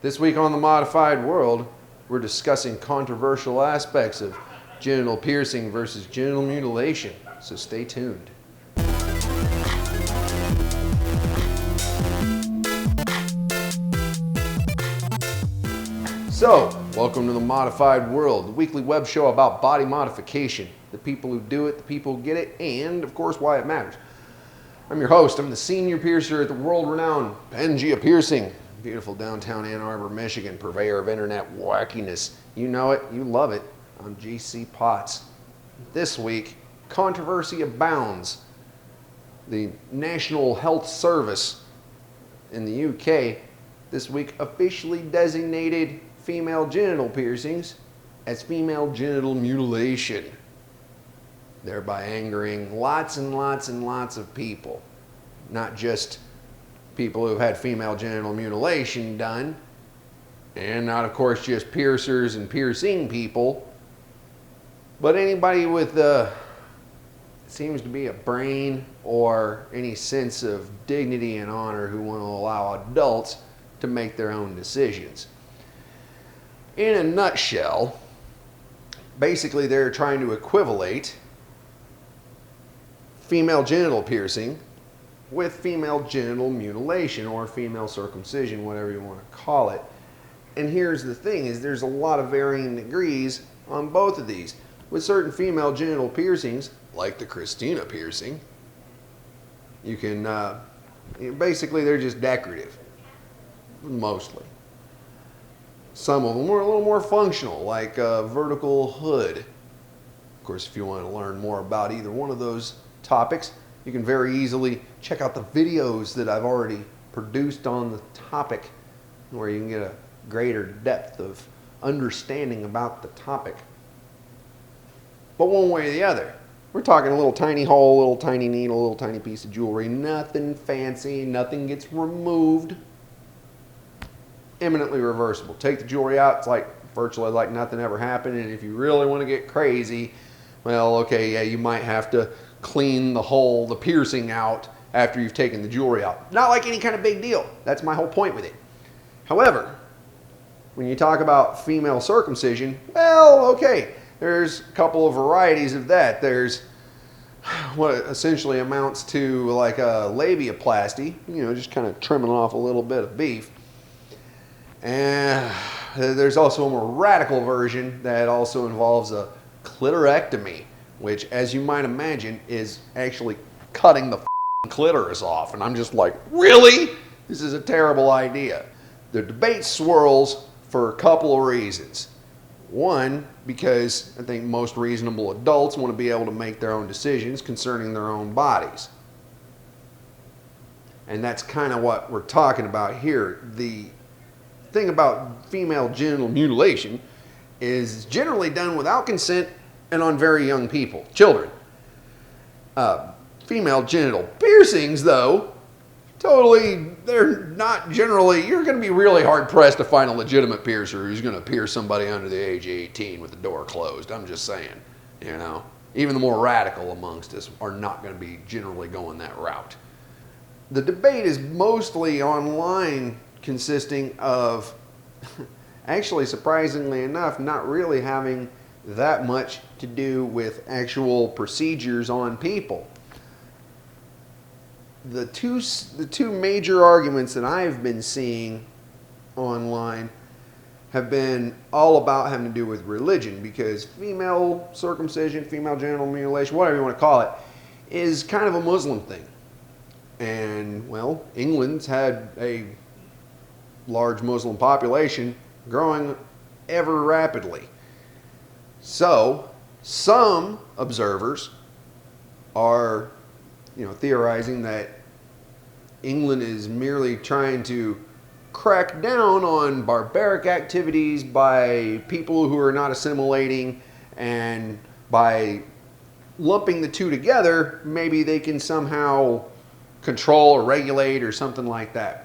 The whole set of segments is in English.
This week on The Modified World, we're discussing controversial aspects of genital piercing versus genital mutilation, so stay tuned. So, welcome to The Modified World, the weekly web show about body modification, the people who do it, the people who get it, and, of course, why it matters. I'm your host. I'm the senior piercer at the world-renowned Pangea Piercing, beautiful downtown Ann Arbor, Michigan, purveyor of internet wackiness. You know it, you love it. I'm GC Potts. This week, controversy abounds. The National Health Service in the UK this week officially designated female genital piercings as female genital mutilation, thereby angering lots and lots and lots of people. Not just people who've had female genital mutilation done, and not, of course, just piercers and piercing people, but anybody with seems to be a brain or any sense of dignity and honor who want to allow adults to make their own decisions. In a nutshell, basically they're trying to equivalate female genital piercing with female genital mutilation or female circumcision, whatever you want to call it. And here's the thing, is there's a lot of varying degrees on both of these. With certain female genital piercings, like the Christina piercing, you can, basically they're just decorative, mostly. Some of them are a little more functional, like a vertical hood. Of course, if you want to learn more about either one of those topics, you can very easily check out the videos that I've already produced on the topic, where you can get a greater depth of understanding about the topic. But one way or the other, we're talking a little tiny hole, a little tiny needle, a little tiny piece of jewelry, nothing fancy, nothing gets removed. Eminently reversible. Take the jewelry out, it's like virtually like nothing ever happened, and if you really want to get crazy, well, okay, yeah, you might have to clean the hole, the piercing out after you've taken the jewelry out. Not like any kind of big deal. That's my whole point with it. However, when you talk about female circumcision, well, okay, there's a couple of varieties of that. There's what essentially amounts to like a labiaplasty, just kind of trimming off a little bit of beef. And there's also a more radical version that also involves a clitorectomy, which, as you might imagine, is actually cutting the clitoris off. And I'm just like, really? This is a terrible idea. The debate swirls for a couple of reasons. One, because I think most reasonable adults want to be able to make their own decisions concerning their own bodies. And that's kind of what we're talking about here. The thing about female genital mutilation is generally done without consent and on very young people, children. Female genital piercings, though, they're not generally, you're going to be really hard pressed to find a legitimate piercer who's going to pierce somebody under the age of 18 with the door closed. I'm just saying, even the more radical amongst us are not going to be generally going that route. The debate is mostly online, consisting of, actually surprisingly enough, not really having that much to do with actual procedures on people. The two major arguments that I've been seeing online have been all about having to do with religion, because female circumcision, female genital mutilation, whatever you want to call it, is kind of a Muslim thing. And, well, England's had a large Muslim population growing ever rapidly. So, some observers are, theorizing that England is merely trying to crack down on barbaric activities by people who are not assimilating, and by lumping the two together, maybe they can somehow control or regulate or something like that.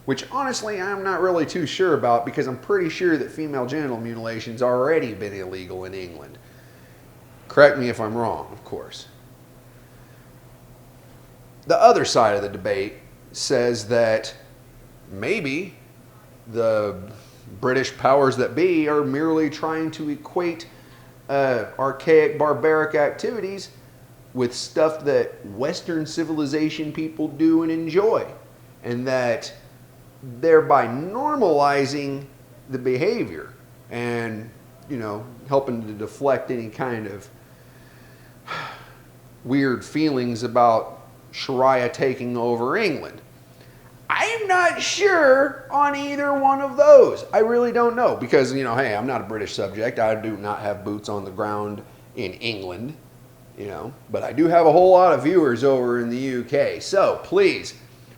Which honestly I'm not really too sure about, because I'm pretty sure that female genital mutilation's already been illegal in England. Correct me if I'm wrong, of course. The other side of the debate says that maybe the British powers that be are merely trying to equate archaic, barbaric activities with stuff that Western civilization people do and enjoy, and that thereby normalizing the behavior and, you know, helping to deflect any kind of weird feelings about Sharia taking over England. I'm not sure on either one of those. I really don't know because, you know, hey, I'm not a British subject. I do not have boots on the ground in England, you know, but I do have a whole lot of viewers over in the UK. So please,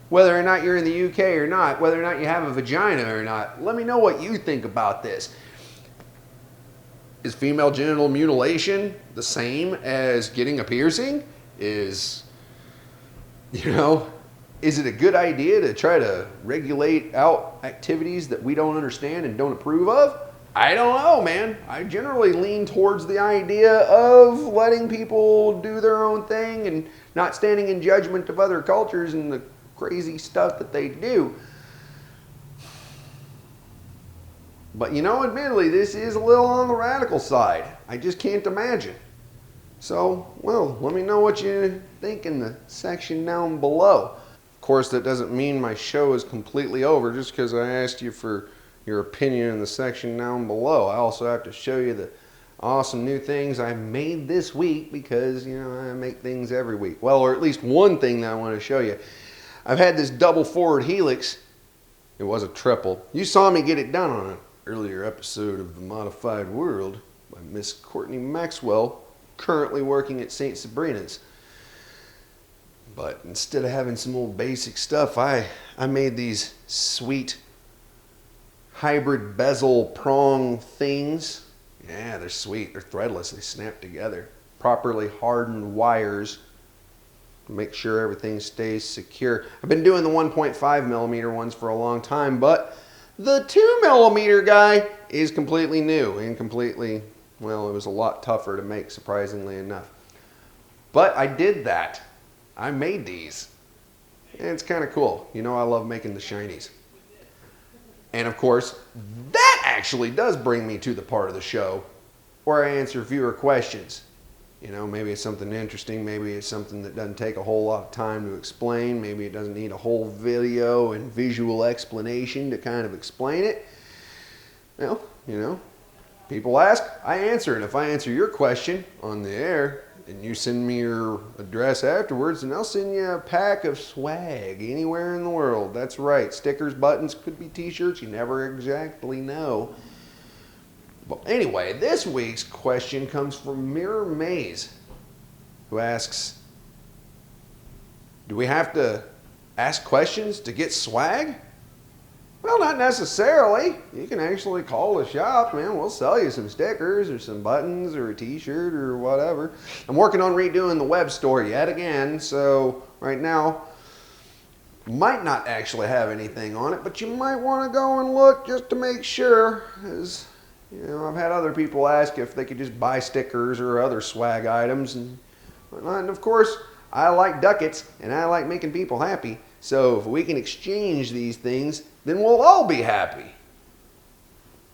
whether or not you're in the UK or not, whether or not you have a vagina or not, let me know what you think about this. Is female genital mutilation the same as getting a piercing? Is it a good idea to try to regulate out activities that we don't understand and don't approve of? I don't know, man. I generally lean towards the idea of letting people do their own thing and not standing in judgment of other cultures and the crazy stuff that they do. But, you know, admittedly, this is a little on the radical side. I just can't imagine. So, well, let me know what you think in the section down below. Of course, that doesn't mean my show is completely over just because I asked you for your opinion in the section down below. I also have to show you the awesome new things I made this week because, you know, I make things every week. Well, or at least one thing that I want to show you. I've had this double forward helix. It was a triple. You saw me get it done on an earlier episode of The Modified World by Miss Courtney Maxwell, currently working at St. Sabrina's. But instead of having some old basic stuff, I made these sweet hybrid bezel prong things. Yeah, they're sweet. They're threadless. They snap together. Properly hardened wires to make sure everything stays secure. I've been doing the 1.5 millimeter ones for a long time, but the 2 millimeter guy is completely new and completely, well, it was a lot tougher to make, surprisingly enough. But I did that. I made these. And it's kind of cool. You know, I love making the shinies. And of course, that actually does bring me to the part of the show where I answer viewer questions. You know, maybe it's something interesting. Maybe it's something that doesn't take a whole lot of time to explain. Maybe it doesn't need a whole video and visual explanation to kind of explain it. Well, you know, people ask, I answer. And if I answer your question on the air, and you send me your address afterwards, and I'll send you a pack of swag anywhere in the world. That's right. Stickers, buttons, could be t-shirts. You never exactly know. But anyway, this week's question comes from Mirror Maze, who asks, do we have to ask questions to get swag? Well, not necessarily. You can actually call the shop, man. We'll sell you some stickers or some buttons or a t-shirt or whatever. I'm working on redoing the web store yet again, so right now might not actually have anything on it, but you might want to go and look just to make sure. As you know, I've had other people ask if they could just buy stickers or other swag items and whatnot. And of course, I like ducats and I like making people happy. So if we can exchange these things, then we'll all be happy.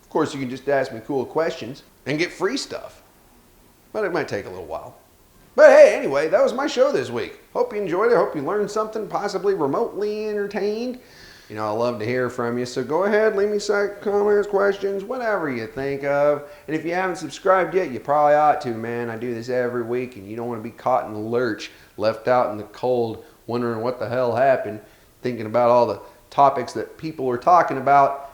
Of course, you can just ask me cool questions and get free stuff. But it might take a little while. But hey, anyway, that was my show this week. Hope you enjoyed it. Hope you learned something, possibly remotely entertained. You know, I love to hear from you. So go ahead, leave me some comments, questions, whatever you think of. And if you haven't subscribed yet, you probably ought to, man. I do this every week, and you don't want to be caught in the lurch, left out in the cold, wondering what the hell happened, thinking about all the topics that people are talking about,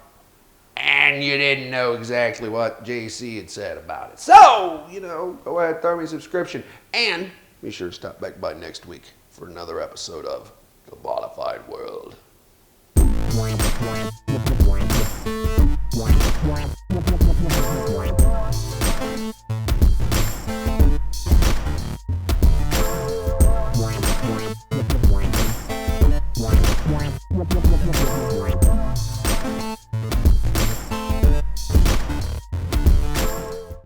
and you didn't know exactly what JC had said about it. So, you know, go ahead, throw me a subscription, and be sure to stop back by next week for another episode of The Modified World.